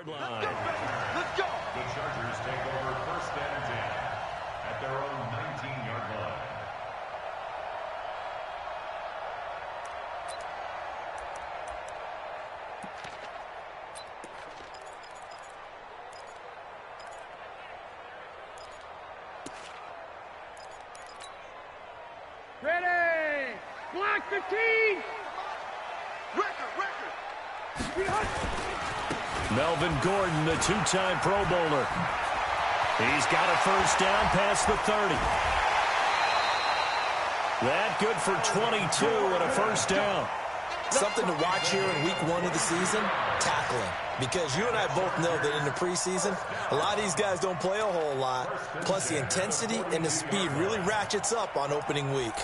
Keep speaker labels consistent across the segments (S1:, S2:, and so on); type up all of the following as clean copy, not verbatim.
S1: line.
S2: Let's go.
S3: The Chargers take over first and 10 at their own 19-yard line.
S2: Ready. Block 15. Record.
S1: Melvin Gordon, the two-time Pro Bowler. He's got a first down past the 30. That good for 22 and a first down.
S4: Something to watch here in week 1 of the season, tackling. Because you and I both know that in the preseason, a lot of these guys don't play a whole lot. Plus the intensity and the speed really ratchets up on opening week.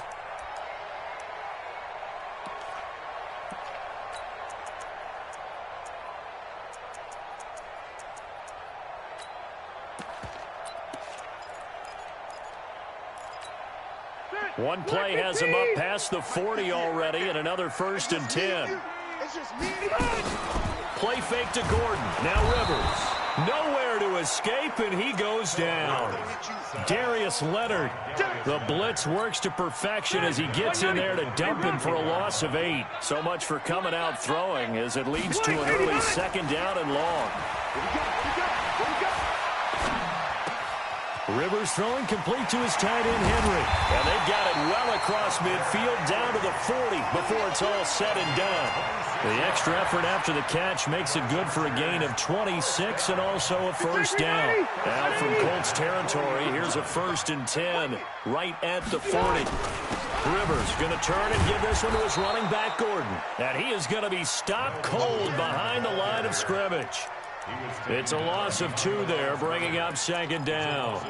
S1: One play has him up past the 40 already, and another first and 10. Play fake to Gordon. Now Rivers. Nowhere to escape, and he goes down. Darius Leonard. The blitz works to perfection as he gets in there to dump him for a loss of 8. So much for coming out throwing as it leads to an early second down and long. Rivers throwing complete to his tight end, Henry. And they've got it well across midfield down to the 40 before it's all said and done. The extra effort after the catch makes it good for a gain of 26 and also a first down. Now from Colts territory, here's a first and 10 right at the 40. Rivers going to turn and give this one to his running back, Gordon. And he is going to be stopped cold behind the line of scrimmage. It's a loss of 2 there, bringing up second down.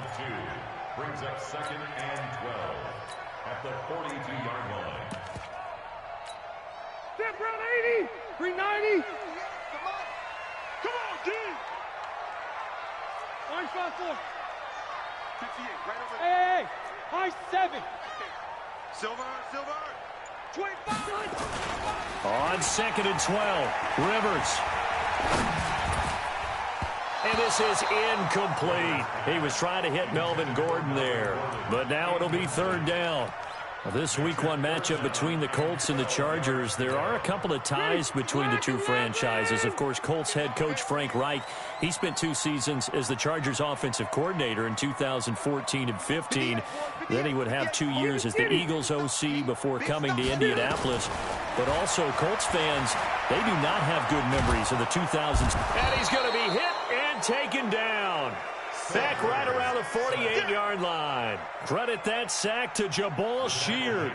S3: Brings up second and 12 at the 42-yard line.
S2: Step round 80. 390. Come on, D. Line 5-4. 58, right over there. Hey, high 7. Silver. 25.
S1: On second and 12, Rivers. And this is incomplete. He was trying to hit Melvin Gordon there. But now it'll be third down. This week 1 matchup between the Colts and the Chargers, there are a couple of ties between the two franchises. Of course, Colts head coach Frank Reich, he spent 2 seasons as the Chargers offensive coordinator in 2014 and 15. Then he would have 2 years as the Eagles OC before coming to Indianapolis. But also, Colts fans, they do not have good memories of the 2000s. And he's going to be hit and taken down. Back right around the 48-yard line. Credit that sack to Jabal Sheard.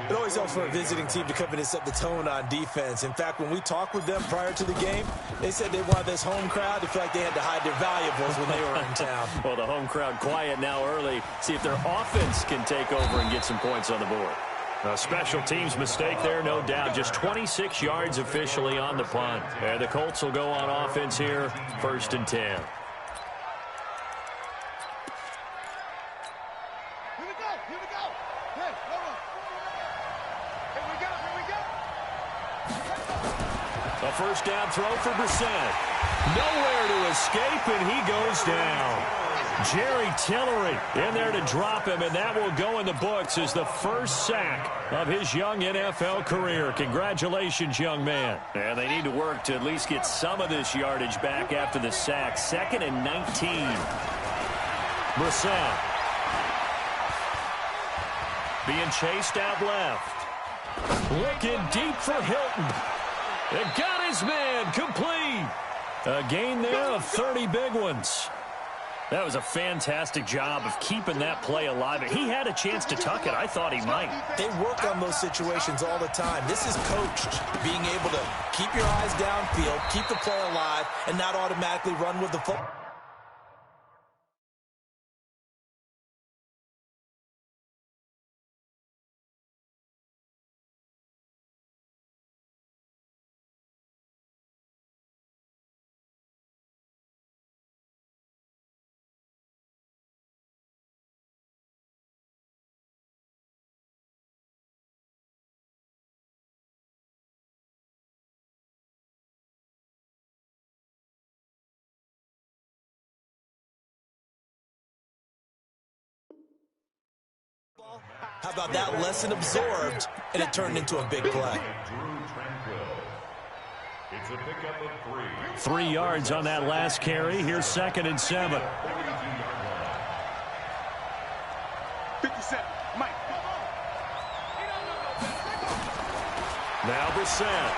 S4: It always helps for a visiting team to come in and set the tone on defense. In fact, when we talked with them prior to the game, they said they wanted this home crowd to feel like they had to hide their valuables when they were in town.
S1: Well, the home crowd quiet now early. See if their offense can take over and get some points on the board. A special teams mistake there, no doubt. Just 26 yards officially on the punt. And the Colts will go on offense here, first and 10. A first down throw for Brissett. Nowhere to escape, and he goes down. Jerry Tillery in there to drop him, and that will go in the books as the first sack of his young NFL career. Congratulations, young man. And they need to work to at least get some of this yardage back after the sack. Second and 19. Brissett being chased out left. Looking deep for Hilton. It got his man complete. A gain there of 30 big ones. That was a fantastic job of keeping that play alive. He had a chance to tuck it. I thought he might.
S4: They work on those situations all the time. This is coached, being able to keep your eyes downfield, keep the play alive, and not automatically run with the football. How about that lesson absorbed, and it turned into a big play?
S3: It's a pickup of 3.
S1: 3 yards on that last carry. Here's 2nd and 7.
S2: 57. Mike.
S1: Now Brissett.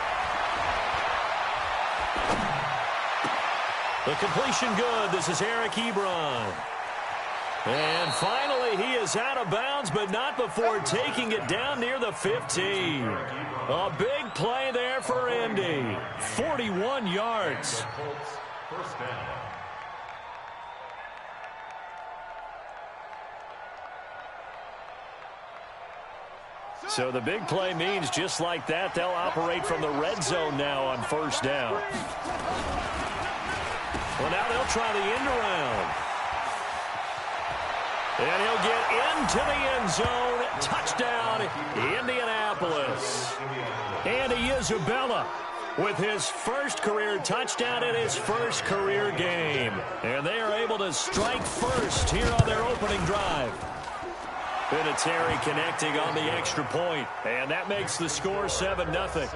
S1: The completion good. This is Eric Ebron. And finally, he is out of bounds, but not before taking it down near the 15. A big play there for Indy. 41 yards.
S3: Colts, first down.
S1: So the big play means just like that, they'll operate from the red zone now on first down. Well, now they'll try the end around. And he'll get into the end zone. Touchdown, Indianapolis. Andy Isabella with his first career touchdown in his first career game. And they are able to strike first here on their opening drive. Vinatieri connecting on the extra point. And that makes the score 7-0.
S3: Chargers, nothing.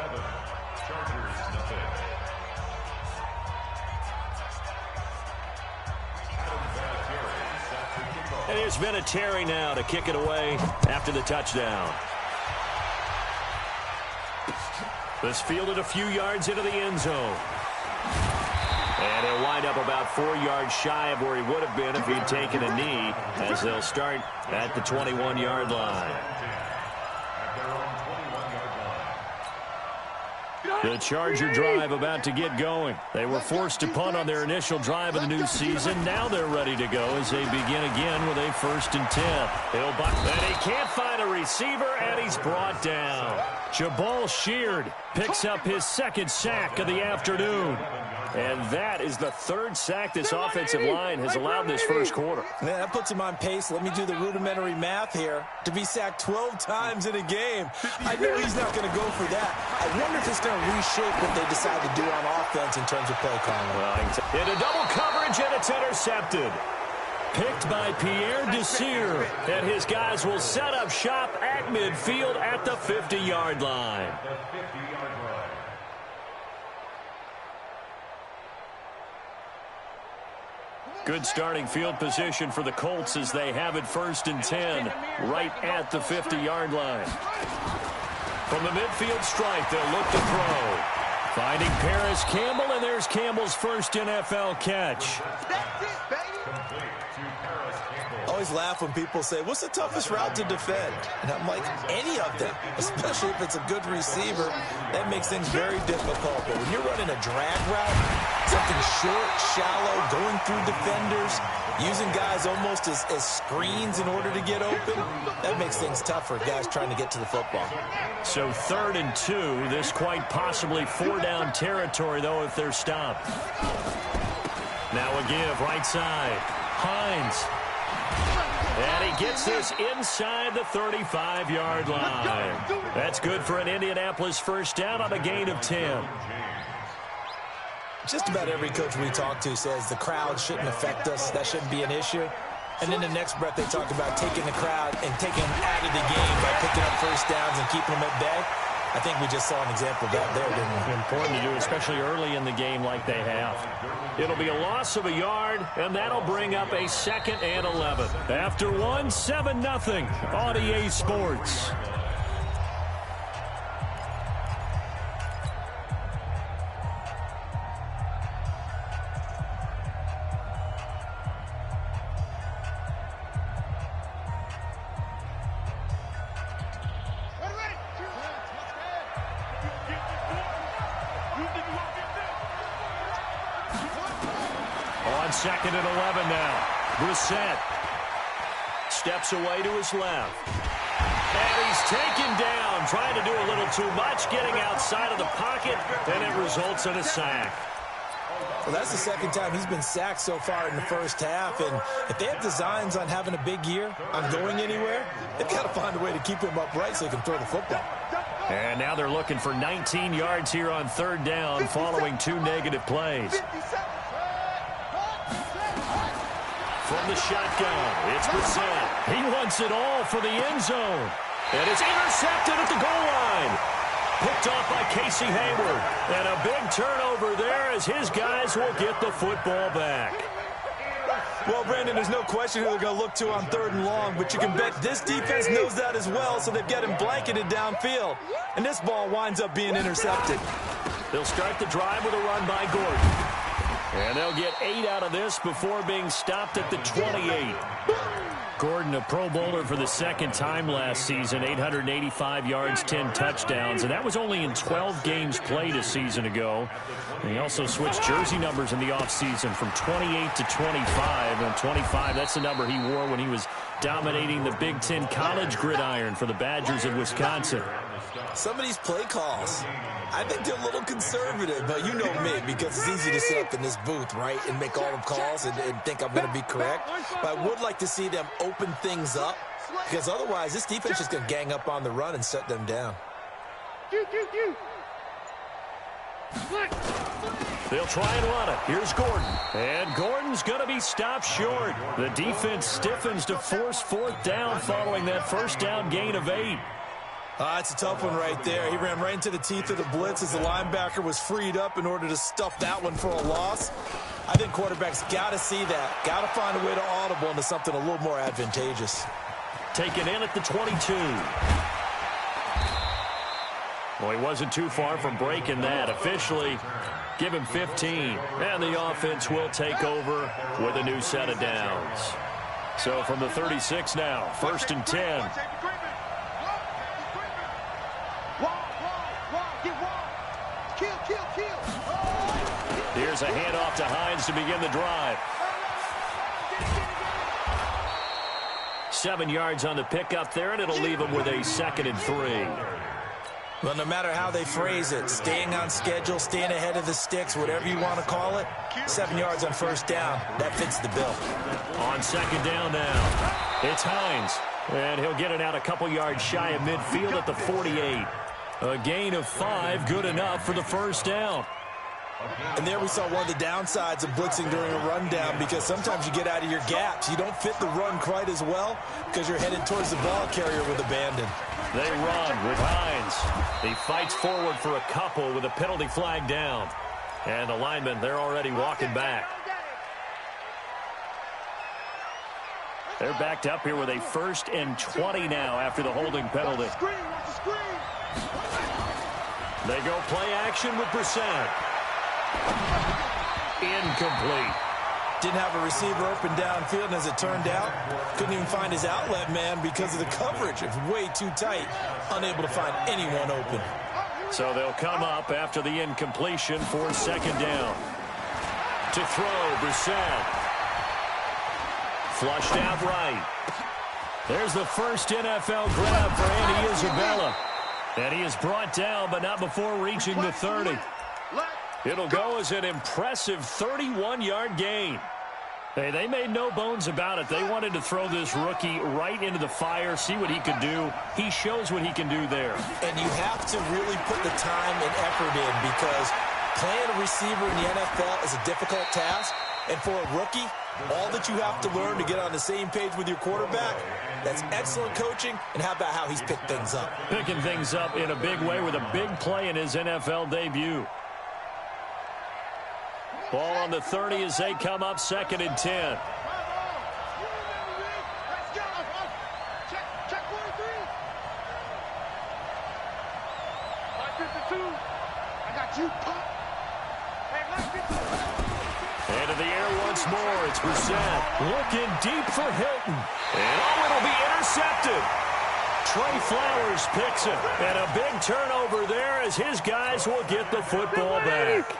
S1: And here's Vinatieri now to kick it away after the touchdown. This fielded a few yards into the end zone. And he'll wind up about 4 yards shy of where he would have been if he'd taken a knee, as they'll start at the 21-yard line. The Charger drive about to get going. They were forced to punt on their initial drive of the new season. Now they're ready to go as they begin again with a 1st and 10. And he can't find a receiver, and he's brought down. Jabal Sheard picks up his 2nd sack of the afternoon. And that is the 3rd sack this offensive line has allowed this first quarter.
S4: Yeah, that puts him on pace. Let me do the rudimentary math here. To be sacked 12 times in a game, I know he's not going to go for that. I wonder if it's going to reshape what they decide to do on offense in terms of play calling.
S1: Into double coverage, and it's intercepted. Picked by Pierre Desir, and his guys will set up shop at midfield at the 50-yard line. Good starting field position for the Colts as they have it 1st and 10 right at the 50-yard line. From the midfield stripe, they'll look to throw. Finding Paris Campbell, and there's Campbell's first NFL catch.
S4: I always laugh when people say, what's the toughest route to defend? And I'm like, any of them, especially if it's a good receiver. That makes things very difficult. But when you're running a drag route, something short, shallow, going through defenders, using guys almost as screens in order to get open, that makes things tough for guys trying to get to the football.
S1: So 3rd and 2, this quite possibly 4-down territory, though, if they're stopped. Now a give, right side. Hines. And he gets this inside the 35-yard line. That's good for an Indianapolis first down on a gain of 10.
S4: Just about every coach we talk to says the crowd shouldn't affect us. That shouldn't be an issue. And in the next breath, they talk about taking the crowd and taking them out of the game by picking up first downs and keeping them at bay. I think we just saw an example of that there, didn't we?
S1: Important to do, especially early in the game like they have. It'll be a loss of a yard, and that'll bring up a 2nd and 11. After 7-0 on EA Sports. On 2nd and 11 now. Brissett steps away to his left. And he's taken down, trying to do a little too much, getting outside of the pocket, and it results in a sack.
S4: Well, that's the 2nd time he's been sacked so far in the first half, and if they have designs on having a big year, on going anywhere, they've got to find a way to keep him upright so he can throw the football.
S1: And now they're looking for 19 yards here on 3rd down following 2 negative plays. From the shotgun, it's Brissett. He wants it all for the end zone. And it's intercepted at the goal line. Picked off by Casey Hayward. And a big turnover there as his guys will get the football back.
S4: Well, Brandon, there's no question who they're going to look to on 3rd and long, but you can bet this defense knows that as well, so they've got him blanketed downfield. And this ball winds up being intercepted.
S1: They'll start the drive with a run by Gordon. And they'll get 8 out of this before being stopped at the 28. Gordon, a Pro Bowler for the 2nd time last season, 885 yards, 10 touchdowns, and that was only in 12 games played a season ago. And he also switched jersey numbers in the offseason from 28 to 25. And 25, that's the number he wore when he was dominating the Big Ten college gridiron for the Badgers of Wisconsin.
S4: Some of these play calls, I think they're a little conservative, but you know me, because it's easy to sit up in this booth, right, and make all the calls and think I'm going to be correct. But I would like to see them open things up, because otherwise this defense is going to gang up on the run and shut them down.
S1: They'll try and run it. Here's Gordon. And Gordon's going to be stopped short. The defense stiffens to force 4th down following that 1st down gain of 8.
S4: It's a tough one right there. He ran right into the teeth of the blitz as the linebacker was freed up in order to stuff that one for a loss. I think quarterbacks got to see that. Got to find a way to audible into something a little more advantageous.
S1: Taken in at the 22. Well, he wasn't too far from breaking that. Officially, give him 15. And the offense will take over with a new set of downs. So from the 36 now, 1st and 10. Here's a handoff to Hines to begin the drive. 7 yards on the pickup there, and it'll leave him with a 2nd and 3.
S4: Well, no matter how they phrase it, staying on schedule, staying ahead of the sticks, whatever you want to call it, 7 yards on 1st down, that fits the bill.
S1: On 2nd down now, it's Hines, and he'll get it out a couple yards shy of midfield at the 48. A gain of 5, good enough for the 1st down.
S4: And there we saw one of the downsides of blitzing during a rundown, because sometimes you get out of your gaps. You don't fit the run quite as well because you're headed towards the ball carrier with abandon.
S1: They run with Hines. He fights forward for a couple with a penalty flag down. And the linemen, they're already walking back. They're backed up here with a 1st and 20 now after the holding penalty. They go play action with Brissett. Incomplete.
S4: Didn't have a receiver open downfield, and as it turned out, couldn't even find his outlet man because of the coverage. It was way too tight, unable to find anyone open.
S1: So they'll come up after the incompletion for 2nd down. To throw, Brissett. Flushed out right. There's the first NFL grab for Andy Isabella. And he is brought down, but not before reaching the 30. It'll go as an impressive 31-yard gain. Hey, they made no bones about it. They wanted to throw this rookie right into the fire, see what he could do. He shows what he can do there.
S4: And you have to really put the time and effort in, because playing a receiver in the NFL is a difficult task. And for a rookie, all that you have to learn to get on the same page with your quarterback, that's excellent coaching. And how about how he's picked things up?
S1: Picking things up in a big way with a big play in his NFL debut. Ball on the 30 as they come up 2nd and 10. And in the air once more, it's Brissett looking deep for Hilton. And it'll be intercepted. Trey Flowers picks it. And a big turnover there as his guys will get the football back.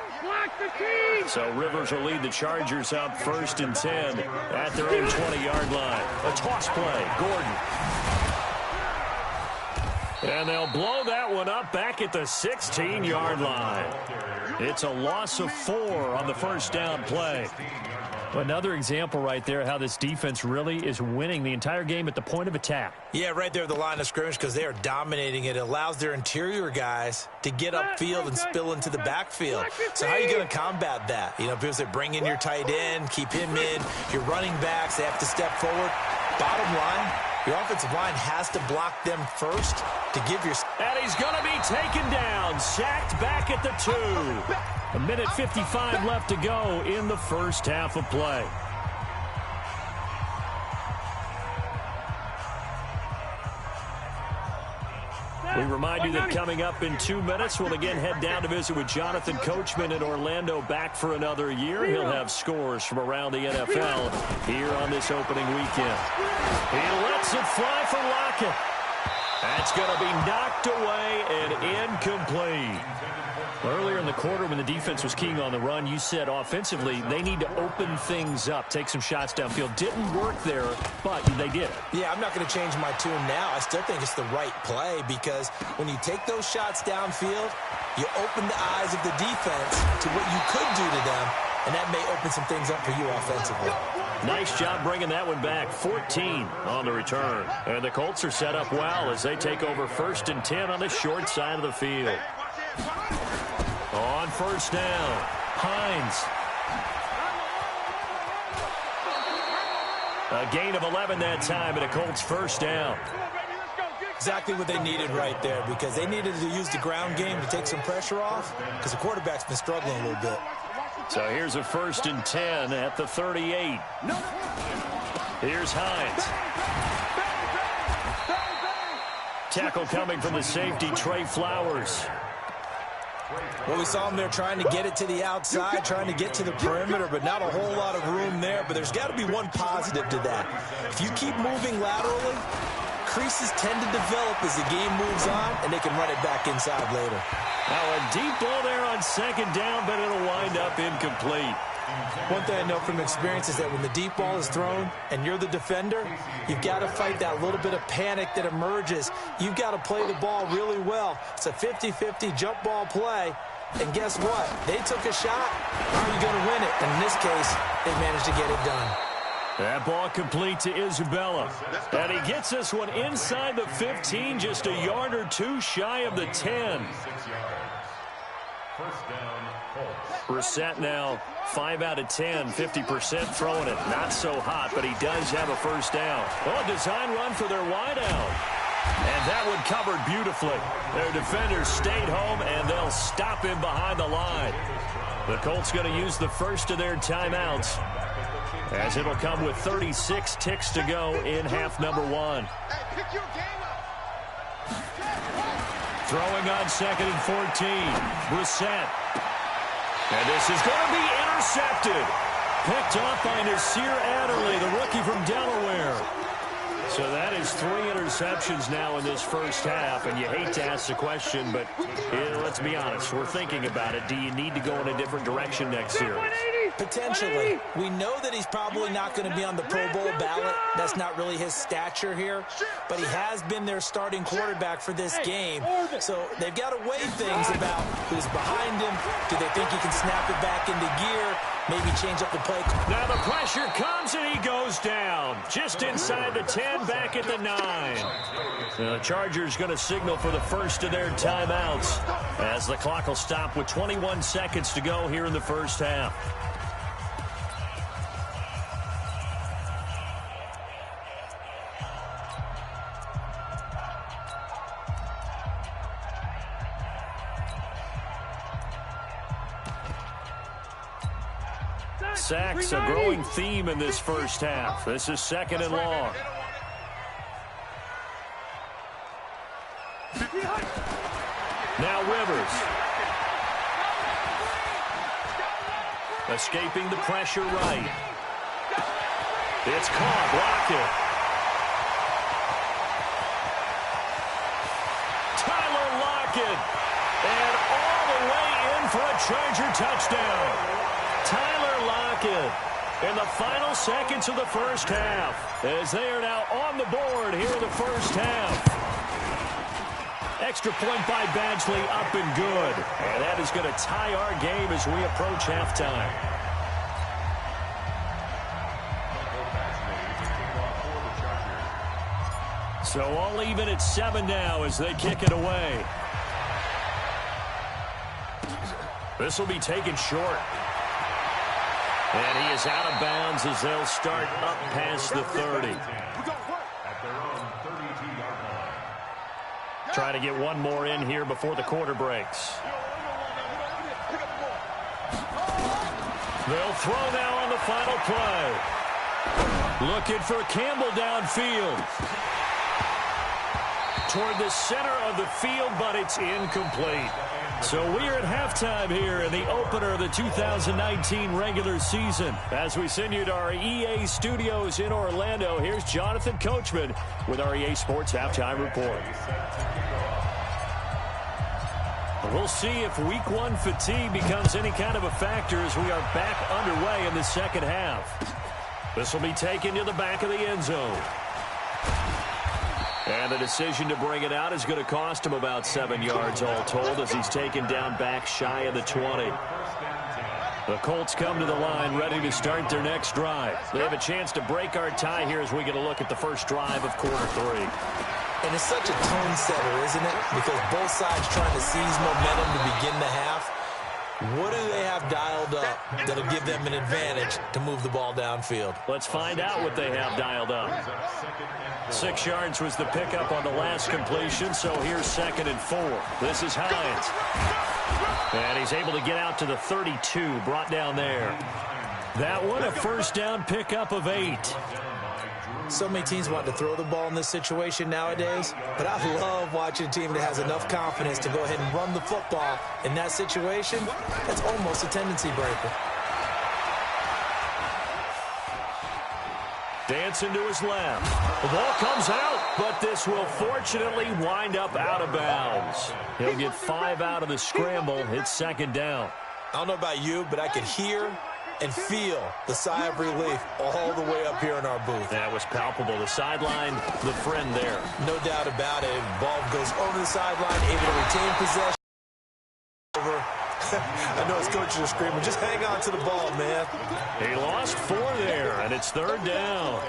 S1: So Rivers will lead the Chargers up 1st and 10 at their own 20-yard line. A toss play, Gordon. And they'll blow that one up back at the 16-yard line. It's a loss of 4 on the 1st down play. Another example right there how this defense really is winning the entire game at the point of attack.
S4: Yeah, right there at the line of scrimmage, because they are dominating it. It allows their interior guys to get upfield and spill into the backfield. So how are you going to combat that? You know, because they bring in your tight end, keep him in, your running backs, they have to step forward. bottom line, your offensive line has to block them first to give your...
S1: And he's going to be taken down, sacked back at the 2. 1:55 left to go in the first half of play. We remind you that coming up in 2 minutes, we'll again head down to visit with Jonathan Coachman in Orlando, back for another year. He'll have scores from around the NFL here on this opening weekend. He lets it fly for Lockett. That's going to be knocked away and incomplete. Earlier in the quarter, when the defense was keying on the run, you said offensively they need to open things up, take some shots downfield. Didn't work there, but they did.
S4: Yeah, I'm not going to change my tune now. I still think it's the right play because when you take those shots downfield, you open the eyes of the defense to what you could do to them, and that may open some things up for you offensively.
S1: Nice job bringing that one back. 14 on the return. And the Colts are set up well as they take over 1st and 10 on the short side of the field. On first down, Hines. A gain of 11 that time, and a Colts first down.
S4: Exactly what they needed right there because they needed to use the ground game to take some pressure off because the quarterback's been struggling a little bit.
S1: So here's a 1st and 10 at the 38. Here's Hines. Tackle coming from the safety, Trey Flowers.
S4: Well, we saw him there trying to get it to the outside, trying to get to the perimeter, but not a whole lot of room there. But there's got to be one positive to that. If you keep moving laterally, creases tend to develop as the game moves on, and they can run it back inside later.
S1: Now a deep ball there on 2nd down, but it'll wind up incomplete.
S4: One thing I know from experience is that when the deep ball is thrown and you're the defender, you've got to fight that little bit of panic that emerges. You've got to play the ball really well. It's a 50-50 jump ball play. And guess what? They took a shot. How are you going to win it? And in this case, they managed to get it done.
S1: That ball complete to Isabella. And he gets this one inside the 15, just a yard or 2 shy of the 10. Brissett now 5 out of 10, 50% throwing it. Not so hot, but he does have a first down. Oh, a design run for their wideout. And that one covered beautifully. Their defenders stayed home, and they'll stop him behind the line. The Colts going to use the first of their timeouts, as it'll come with 36 ticks to go in half number 1. Throwing on 2nd and 14. Brissett. And this is going to be intercepted. Picked off by Nasir Adderley, the rookie from Delaware. So that is 3 interceptions now in this first half, and you hate to ask the question, but let's be honest, we're thinking about it. Do you need to go in a different direction next year?
S4: Potentially. We know that he's probably not going to be on the Pro Bowl ballot. That's not really his stature here, but he has been their starting quarterback for this game. So they've got to weigh things about who's behind him. Do they think he can snap it back into gear? Maybe change up the play.
S1: Now the pressure comes and he goes down. Just inside the 10, back at the 9. The Chargers going to signal for the first of their timeouts as the clock will stop with 21 seconds to go here in the first half. Sacks, a growing theme in this first half. This is 2nd and long. Now Rivers. Escaping the pressure right. It's caught. Lockett. Tyler Lockett. And all the way in for a Charger touchdown. Tyler Lockett in the final seconds of the first half, as they are now on the board here in the first half. Extra point by Badgley, up and good. And that is going to tie our game as we approach halftime. So all even at 7 now as they kick it away. This will be taken short. And he is out of bounds as they'll start up past the 30.
S3: At their own 32-yard line.
S1: Try to get one more in here before the quarter breaks. They'll throw now on the final play. Looking for Campbell downfield. Toward the center of the field, but it's incomplete. So we are at halftime here in the opener of the 2019 regular season. As we send you to our EA studios in Orlando, here's Jonathan Coachman with our EA Sports Halftime Report. We'll see if Week 1 fatigue becomes any kind of a factor as we are back underway in the second half. This will be taken to the back of the end zone. And the decision to bring it out is going to cost him about 7 yards all told as he's taken down back shy of the 20. The Colts come to the line ready to start their next drive. They have a chance to break our tie here as we get a look at the first drive of quarter 3.
S4: And it's such a tone setter, isn't it? Because both sides trying to seize momentum to begin the half. What do they have dialed up that'll give them an advantage to move the ball downfield?
S1: Let's find out what they have dialed up. 6 yards was the pickup on the last completion, so here's 2nd and 4. This is Hines. And he's able to get out to the 32, brought down there. That one, a first down pickup of 8.
S4: So many teams want to throw the ball in this situation nowadays, but I love watching a team that has enough confidence to go ahead and run the football in that situation. That's almost a tendency breaker.
S1: Dancing to his left. The ball comes out, but this will fortunately wind up out of bounds. He'll get 5 out of the scramble. It's 2nd down.
S4: I don't know about you, but I could hear and feel the sigh of relief all the way up here in our booth.
S1: That was palpable. The sideline, the friend there.
S4: No doubt about it. Ball goes over the sideline, able to retain possession. Over. I know his coaches are screaming, just hang on to the ball, man.
S1: He lost 4 there, and it's 3rd down.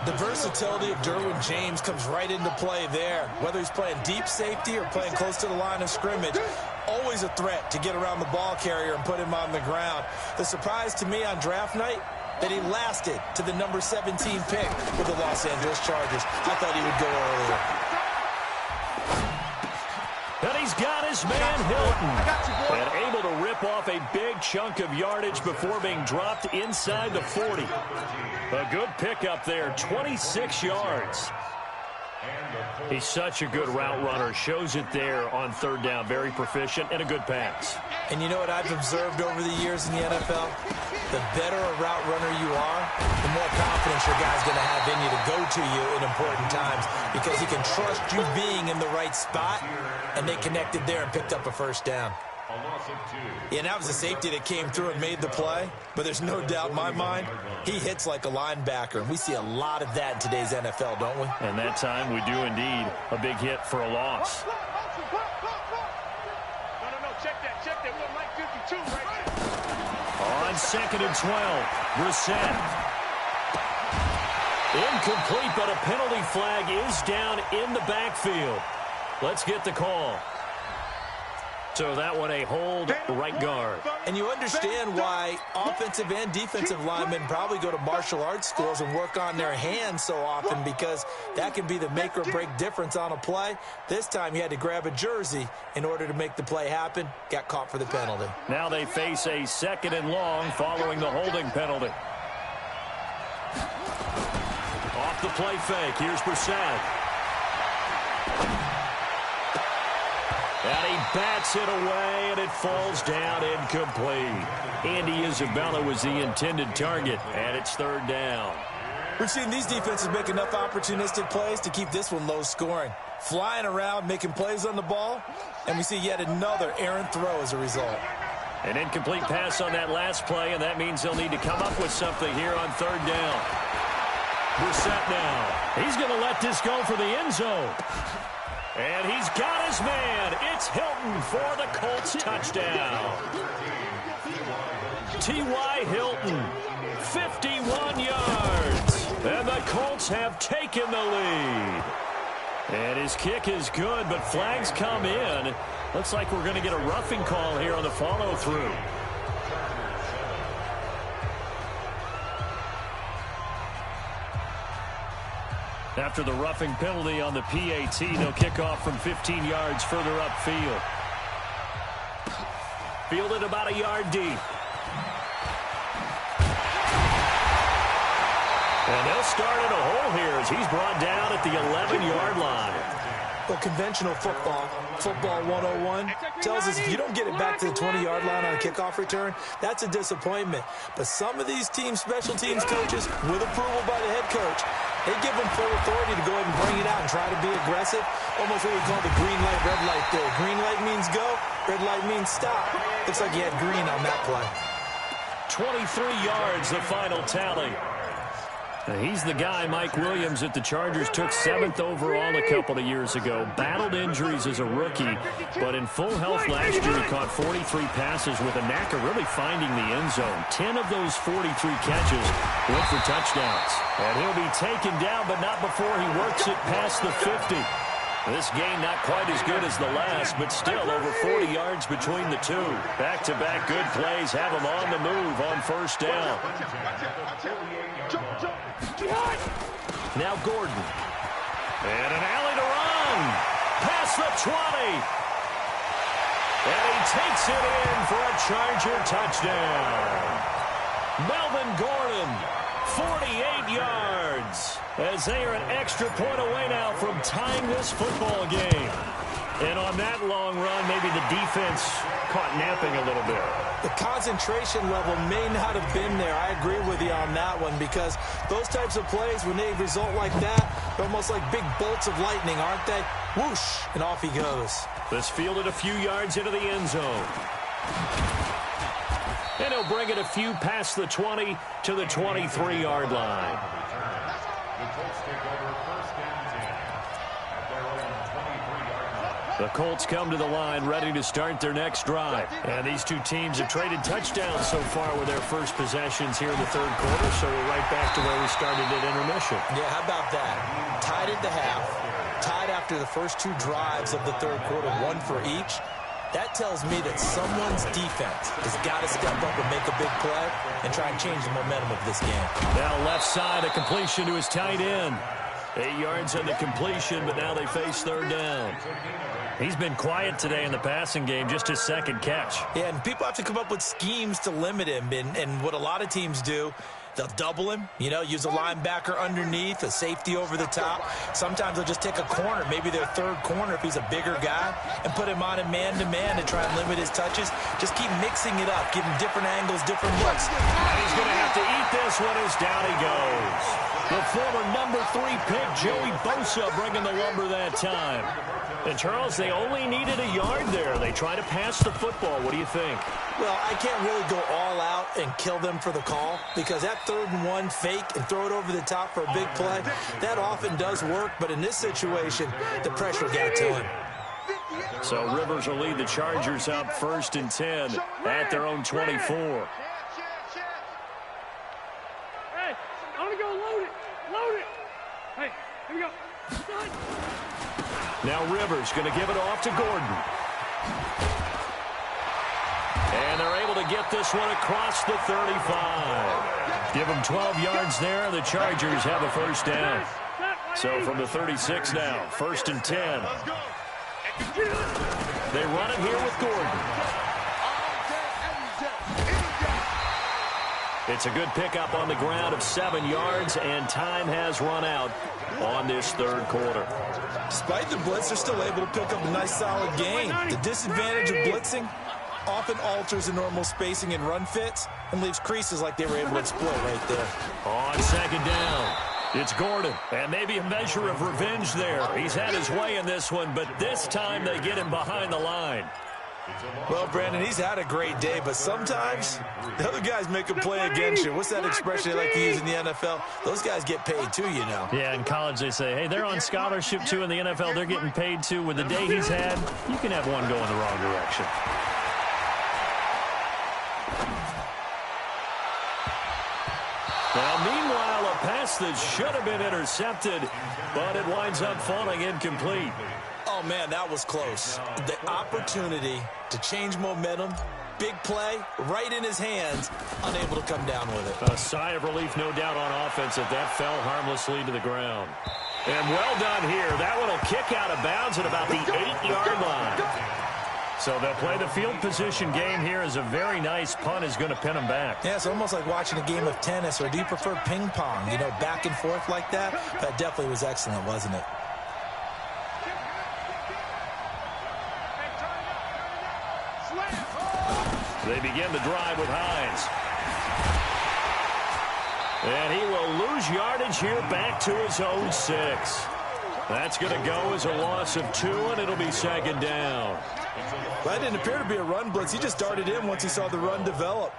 S4: The versatility of Derwin James comes right into play there. Whether he's playing deep safety or playing close to the line of scrimmage, always a threat to get around the ball carrier and put him on the ground. The surprise to me on draft night, that he lasted to the number 17 pick with the Los Angeles Chargers. I thought he would go earlier.
S1: And he's got his man Hilton. And able to rip off a big chunk of yardage before being dropped inside the 40. A good pickup there, 26 yards. He's such a good route runner. Shows it there on 3rd down. Very proficient and a good pass.
S4: And you know what I've observed over the years in the NFL? The better a route runner you are, the more confidence your guy's going to have in you to go to you in important times because he can trust you being in the right spot, and they connected there and picked up a first down. Yeah, and that was a safety that came through and made the play, but there's no doubt in my mind, he hits like a linebacker, and we see a lot of that in today's NFL, don't we?
S1: And that time we do indeed. A big hit for a loss.
S2: No, check that. We don't like 52 right there.
S1: On 2nd and 12, Brissett. Incomplete, but a penalty flag is down in the backfield. Let's get the call. So that one a hold right guard.
S4: And you understand why offensive and defensive linemen probably go to martial arts schools and work on their hands so often, because that can be the make or break difference on a play. This time he had to grab a jersey in order to make the play happen. Got caught for the penalty.
S1: Now they face a 2nd and long following the holding penalty. Off the play fake. Here's Brissett. And he bats it away, and it falls down incomplete. Andy Isabella was the intended target, and it's 3rd down.
S4: We've seen these defenses make enough opportunistic plays to keep this one low scoring. Flying around, making plays on the ball, and we see yet another errant throw as a result.
S1: An incomplete pass on that last play, and that means they'll need to come up with something here on 3rd down. Brissett now. He's going to let this go for the end zone. And he's got his man. It's Hilton for the Colts touchdown. T.Y. Hilton, 51 yards. And the Colts have taken the lead. And his kick is good, but flags come in. Looks like we're going to get a roughing call here on the follow-through. After the roughing penalty on the PAT, they'll kick off from 15 yards further upfield. Fielded about a yard deep. And they'll start in a hole here as he's brought down at the 11-yard line.
S4: Well, conventional football 101, tells us if you don't get it back to the 20-yard line on a kickoff return, that's a disappointment. But some of these special teams coaches, with approval by the head coach, they give them full authority to go ahead and bring it out and try to be aggressive. Almost what we call the green light, red light theory. Green light means go, red light means stop. Looks like he had green on that play.
S1: 23 yards, the final tally. He's the guy, Mike Williams, that the Chargers took 7th overall a couple of years ago. Battled injuries as a rookie, but in full health last year, he caught 43 passes with a knack of really finding the end zone. 10 of those 43 catches went for touchdowns. And he'll be taken down, but not before he works it past the 50. This game not quite as good as the last, but still over 40 yards between the two. Back-to-back good plays have him on the move on first down. Now Gordon. And an alley to run. Past the 20. And he takes it in for a Charger touchdown. Melvin Gordon, 48 yards. As they are an extra point away now from tying this football game. And on that long run, maybe the defense caught napping a little bit.
S4: The concentration level may not have been there. I agree with you on that one, because those types of plays, when they result like that, they're almost like big bolts of lightning, aren't they? Whoosh, and off he goes.
S1: This fielded a few yards into the end zone. And he'll bring it a few past the 20 to the 23-yard line.
S3: The Colts take over first and 10 at their own 23-yard line.
S1: The Colts come to the line ready to start their next drive. And these two teams have traded touchdowns so far with their first possessions here in the third quarter, so we're right back to where we started at intermission.
S4: Yeah, how about that? Tied at the half, tied after the first two drives of the third quarter, one for each. That tells me that someone's defense has got to step up and make a big play and try and change the momentum of this game.
S1: Now left side, a completion to his tight end. 8 yards on the completion, but now they face third down. He's been quiet today in the passing game, just his second catch.
S4: Yeah, and people have to come up with schemes to limit him, and what a lot of teams do, they'll double him, use a linebacker underneath, a safety over the top. Sometimes they'll just take a corner, maybe their third corner if he's a bigger guy, and put him on a man-to-man to try and limit his touches. Just keep mixing it up, give him different angles, different looks.
S1: And he's going to have to eat this one as down he goes. The former number 3 pick, Joey Bosa, bringing the lumber that time. And, Charles, they only needed a yard there. They try to pass the football. What do you think?
S4: Well, I can't really go all out and kill them for the call, because that 3rd and 1 fake and throw it over the top for a big play, that often does work. But in this situation, the pressure got to him.
S1: So Rivers will lead the Chargers up 1st and 10 at their own 24.
S2: Hey, I'm going to go load it. Load it. Hey, here we go.
S1: Now Rivers going to give it off to Gordon. And they're able to get this one across the 35. Give them 12 yards there. The Chargers have a first down. So from the 36 now, 1st and 10. They run it here with Gordon. It's a good pickup on the ground of 7 yards, and time has run out on this third quarter.
S4: Despite the blitz, they're still able to pick up a nice, solid gain. The disadvantage of blitzing often alters the normal spacing and run fits and leaves creases like they were able to exploit right there.
S1: On 2nd down, it's Gordon, and maybe a measure of revenge there. He's had his way in this one, but this time they get him behind the line.
S4: Well, Brandon, he's had a great day, but sometimes the other guys make a play against you. What's that expression they like to use in the NFL? Those guys get paid too, Yeah,
S1: in college they say, hey, they're on scholarship too. In the NFL, they're getting paid too. With the day he's had, you can have one go in the wrong direction. Now, meanwhile, a pass that should have been intercepted, but it winds up falling incomplete.
S4: Oh, man, that was close. The opportunity to change momentum, big play, right in his hands, unable to come down with it.
S1: A sigh of relief, no doubt, on offense that fell harmlessly to the ground. And well done here. That one will kick out of bounds at about the 8-yard line. So they'll play the field position game here as a very nice punt is going to pin them back.
S4: Yeah, it's almost like watching a game of tennis, or do you prefer ping pong? You know, back and forth like that? That definitely was excellent, wasn't it?
S1: They begin the drive with Hines. And he will lose yardage here back to his own 6. That's going to go as a loss of 2, and it'll be second down.
S4: That didn't appear to be a run blitz. He just darted in once he saw the run develop.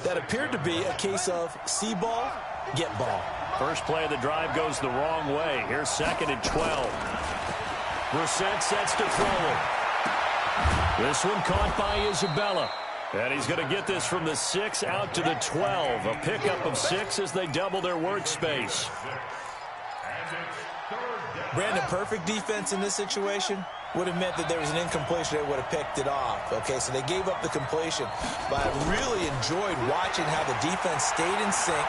S4: That appeared to be a case of see ball, get ball.
S1: First play of the drive goes the wrong way. Here's second and 12. Brissett sets to throw it. This one caught by Isabella. And he's going to get this from the 6 out to the 12. A pickup of 6 as they double their workspace.
S4: Brandon, perfect defense in this situation would have meant that there was an incompletion that would have picked it off. Okay, so they gave up the completion. But I really enjoyed watching how the defense stayed in sync,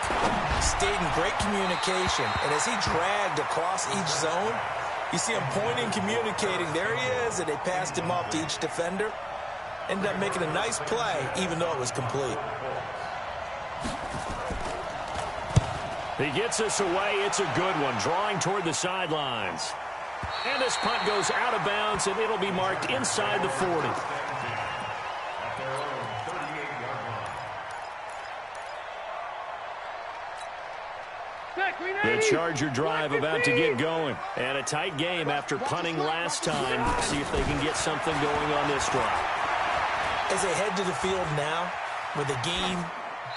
S4: stayed in great communication. And as he dragged across each zone, you see him pointing, communicating. There he is, and they passed him off to each defender. Ended up making a nice play, even though it was complete.
S1: He gets us away. It's a good one, drawing toward the sidelines. And this punt goes out of bounds, and it'll be marked inside the 40. The Charger drive about to get going. And a tight game after punting last time. See if they can get something going on this drive.
S4: As they head to the field now, with the game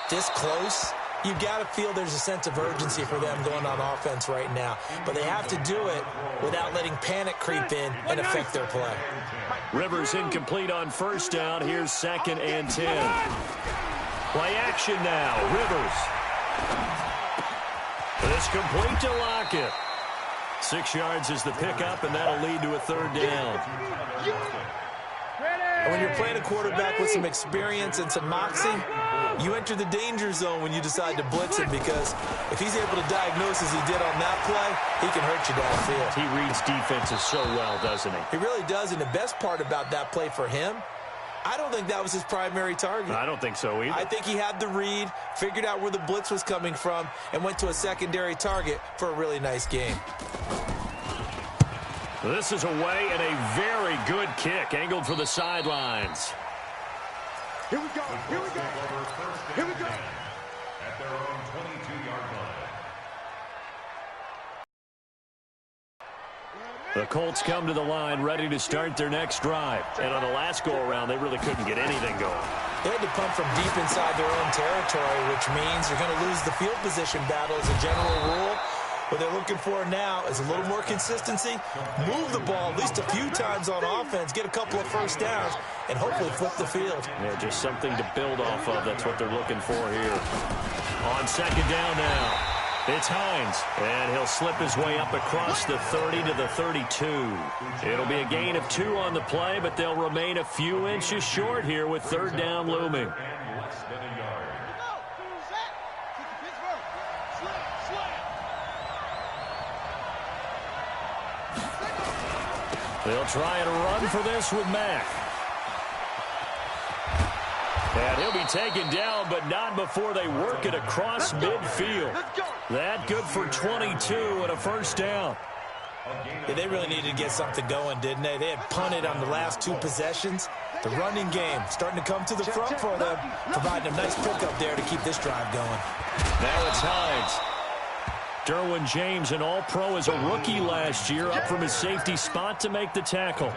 S4: this close, you've got to feel there's a sense of urgency for them going on offense right now. But they have to do it without letting panic creep in and affect their play.
S1: Rivers incomplete on first down. Here's second and 10. Play action now. Rivers. It's complete to Lockett. 6 yards is the pickup, and that'll lead to a third down.
S4: And when you're playing a quarterback with some experience and some moxie, you enter the danger zone when you decide to blitz him, because if he's able to diagnose as he did on that play, he can hurt you downfield.
S1: He reads defenses so well, doesn't he?
S4: He really does, and the best part about that play for him, I don't think that was his primary target.
S1: I don't think so either.
S4: I think he had the read, figured out where the blitz was coming from, and went to a secondary target for a really nice game.
S1: This is away and a very good kick, angled for the sidelines.
S2: Here we go. Here we go. Here we go.
S3: At their own 22-yard line.
S1: The Colts come to the line ready to start their next drive. And on the last go-around, they really couldn't get anything going.
S4: They had to punt from deep inside their own territory, which means you're going to lose the field position battle as a general rule. What they're looking for now is a little more consistency, move the ball at least a few times on offense, get a couple of first downs, and hopefully flip the field.
S1: Yeah, just something to build off of. That's what they're looking for here. On second down now, it's Hines, and he'll slip his way up across the 30 to the 32. It'll be a gain of 2 on the play, but they'll remain a few inches short here with third down looming. They'll try and run for this with Mack. And he'll be taken down, but not before they work it across midfield. That good for 22 and a first down.
S4: Yeah, they really needed to get something going, didn't they? They had punted on the last 2 possessions. The running game starting to come to the front for them, providing a nice pickup there to keep this drive going.
S1: Now it's Hines. Derwin James, an all-pro as a rookie last year, up from his safety spot to make the tackle.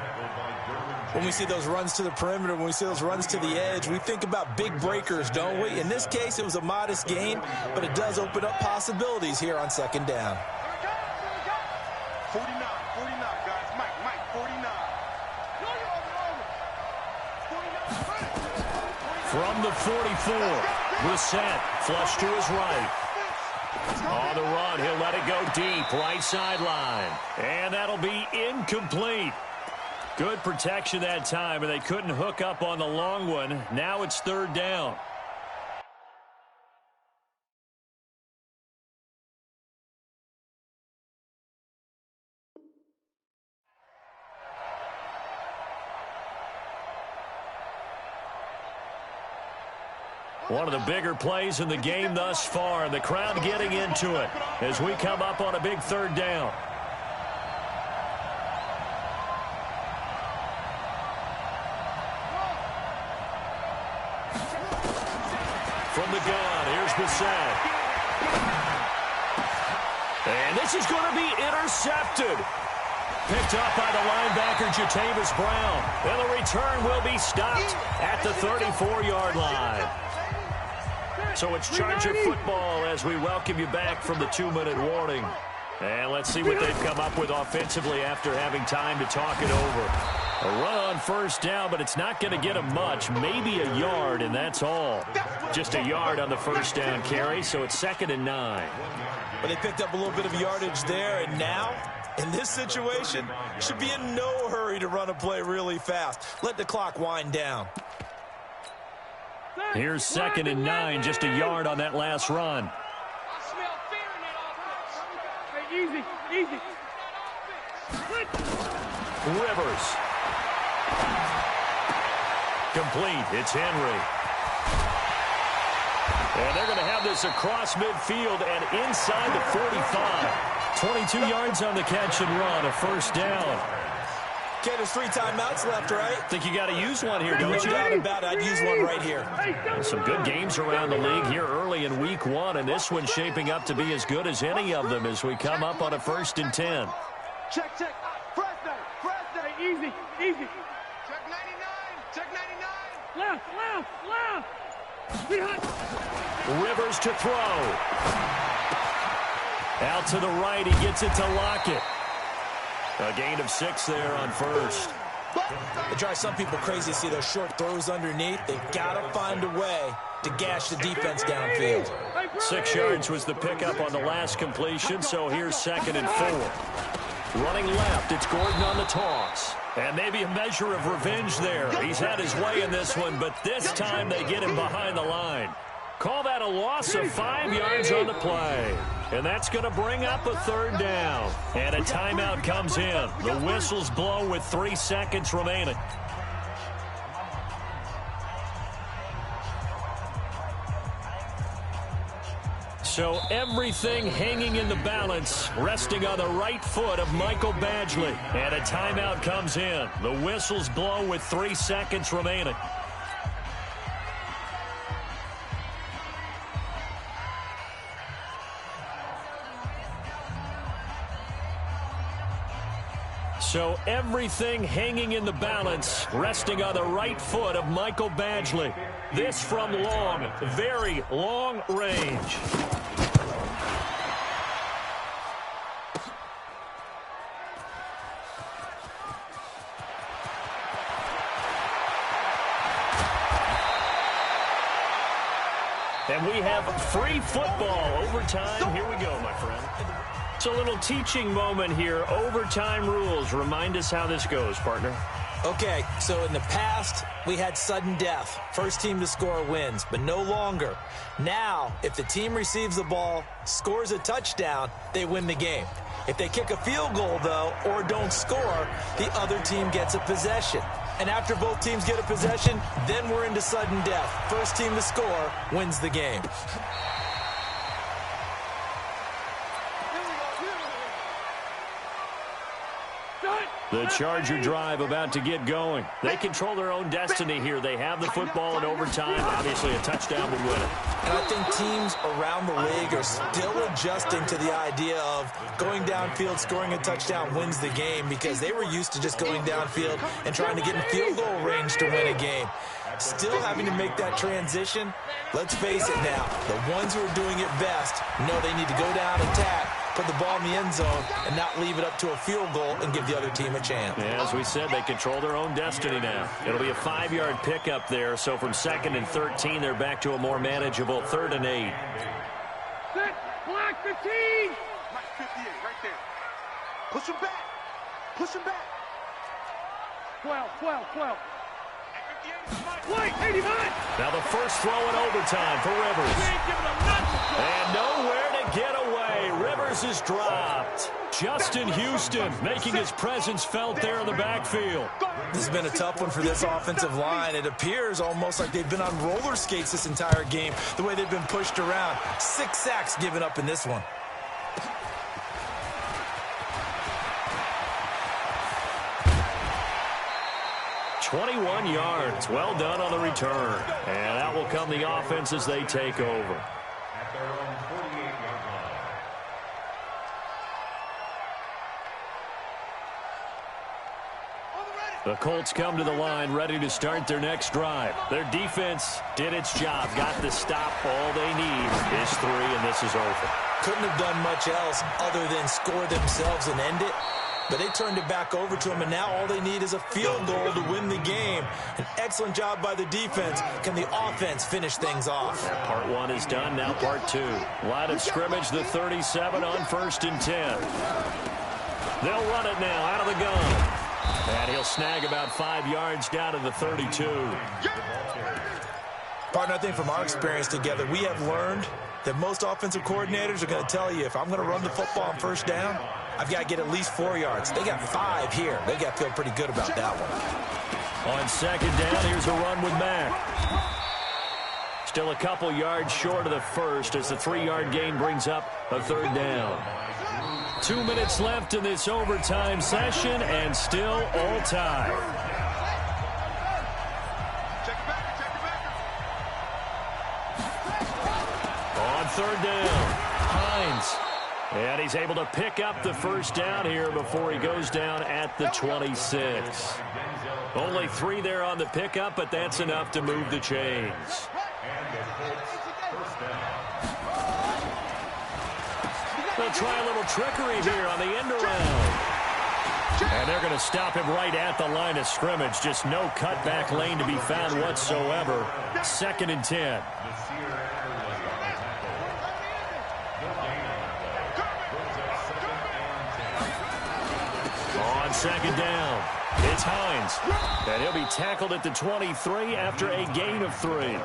S4: When we see those runs to the perimeter, when we see those runs to the edge, we think about big breakers, don't we? In this case, it was a modest gain, but it does open up possibilities here on second down.
S2: 49, guys. Mike, 49.
S1: From the 44, Brissett, flush to his right. On the run, he'll let it go deep, right sideline. And that'll be incomplete. Good protection that time, and they couldn't hook up on the long one. Now it's third down. One of the bigger plays in the game thus far, and the crowd getting into it as we come up on a big third down. From the gun, here's Bissett. And this is going to be intercepted. Picked up by the linebacker, Jatavis Brown. And the return will be stopped at the 34-yard line. So it's Charger football as we welcome you back from the 2-minute warning. And let's see what they've come up with offensively after having time to talk it over. A run on first down, but it's not going to get them much. Maybe a yard, and that's all. Just a yard on the first down carry, so it's 2nd and 9.
S4: But they picked up a little bit of yardage there, and now, in this situation, should be in no hurry to run a play really fast. Let the clock wind down.
S1: Here's 2nd and 9, just a yard on that last run.
S2: Easy, easy.
S1: Rivers. Complete. It's Henry. And they're going to have this across midfield and inside the 45. 22 yards on the catch and run, a first down.
S4: Okay, there's 3 timeouts left, right?
S1: Think you got to use one here, don't you?
S4: No doubt about it. I'd use one right here.
S1: Some good games around the league here early in week 1, and this one's shaping up to be as good as any of them as we come up on a 1st and 10.
S2: Check, check. Fresno, Fresno. Easy, easy. Check 99, check 99. Left, left, left. Behind.
S1: Rivers to throw. Out to the right, he gets it to Lockett. A gain of 6 there on first.
S4: It drives some people crazy to see those short throws underneath. They've got to find a way to gash the defense downfield.
S1: 6 yards was the pickup on the last completion, so here's 2nd and 4. Running left, it's Gordon on the toss. And maybe a measure of revenge there. He's had his way in this one, but this time they get him behind the line. Call that a loss of 5 yards on the play. And that's going to bring up a 3rd down. And a timeout comes in. The whistles blow with 3 seconds remaining. So everything hanging in the balance, resting on the right foot of Michael Badgley. And a timeout comes in. The whistles blow with 3 seconds remaining. So everything hanging in the balance, resting on the right foot of Michael Badgley. This from long, very long range. And we have free football. Overtime. Here we go, my friend. It's a little teaching moment here. Overtime rules. Remind us how this goes, partner.
S4: Okay, so in the past, we had sudden death. First team to score wins, but no longer. Now, if the team receives the ball, scores a touchdown, they win the game. If they kick a field goal, though, or don't score, the other team gets a possession. And after both teams get a possession, then we're into sudden death. First team to score wins the game.
S1: The Charger drive about to get going. They control their own destiny here. They have the football in overtime. Obviously, a touchdown would win it.
S4: And I think teams around the league are still adjusting to the idea of going downfield, scoring a touchdown wins the game, because they were used to just going downfield and trying to get in field goal range to win a game. Still having to make that transition. Let's face it now, the ones who are doing it best know they need to go down, attack, put the ball in the end zone, and not leave it up to a field goal and give the other team a chance.
S1: Yeah, as we said, they control their own destiny now. It'll be a 5-yard pickup there, so from 2nd and 13, they're back to a more manageable 3rd and 8.
S2: Set, block 15. Right 58, right there. Push him back. Push him back. 12, 12, 12. Wait, 89.
S1: Now the first throw in overtime for Rivers. And nowhere to get away. Rivers is dropped. Justin Houston making his presence felt there in the backfield.
S4: This has been a tough one for this offensive line. It appears almost like they've been on roller skates this entire game, the way they've been pushed around. 6 sacks given up in this one.
S1: "21 yards. Well done on the return. And that will come the offense as they take over.
S3: At their own 48-yard line.
S1: The Colts come to the line ready to start their next drive. Their defense did its job, got the stop. All they need is 3, and this is over.
S4: Couldn't have done much else other than score themselves and end it. But they turned it back over to him, and now all they need is a field goal to win the game. An excellent job by the defense. Can the offense finish things off?
S1: Part 1 is done, now part 2. Line of scrimmage, the 37 on 1st and 10. They'll run it now out of the gun. And he'll snag about 5 yards down to the 32.
S4: Partner, I think from our experience together, we have learned that most offensive coordinators are going to tell you, if I'm going to run the football on 1st down, I've got to get at least 4 yards. They got 5 here. They got to feel pretty good about that one.
S1: On 2nd down, here's a run with Mack. Still a couple yards short of the first as the 3-yard gain brings up a 3rd down. 2 minutes left in this overtime session, and still all tied. On 3rd down, Hines. And he's able to pick up the 1st down here before he goes down at the 26. Only 3 there on the pickup, but that's enough to move the chains. They'll try a little trickery here on the end around. And they're going to stop him right at the line of scrimmage. Just no cutback lane to be found whatsoever. 2nd and 10. On 2nd down, it's Hines. And he'll be tackled at the 23 after a gain of 3.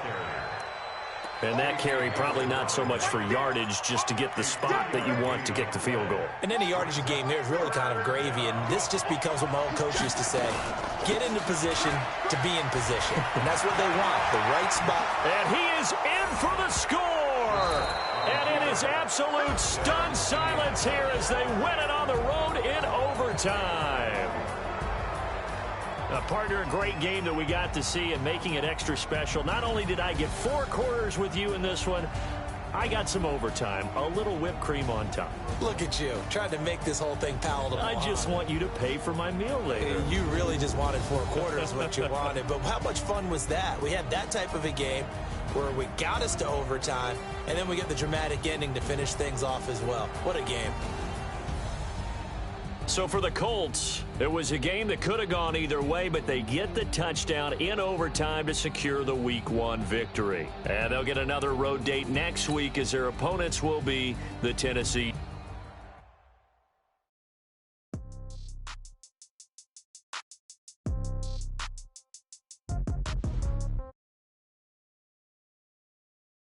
S1: And that carry probably not so much for yardage, just to get the spot that you want to get the field goal.
S4: In any yardage game, there's really kind of gravy, and this just becomes what my old coach used to say. Get into position to be in position. And that's what they want, the right spot.
S1: And he is in for the score. And it is absolute stunned silence here as they win it on the road in overtime. Partner, a great game that we got to see and making it extra special. Not only did I get 4 quarters with you in this one, I got some overtime, a little whipped cream on top.
S4: Look at you, trying to make this whole thing palatable.
S1: I just want you to pay for my meal later.
S4: You really just wanted 4 quarters, what you wanted. But how much fun was that? We had that type of a game where we got us to overtime, and then we get the dramatic ending to finish things off as well. What a game.
S1: So for the Colts, it was a game that could have gone either way, but they get the touchdown in overtime to secure the Week 1 victory. And they'll get another road date next week as their opponents will be the Tennessee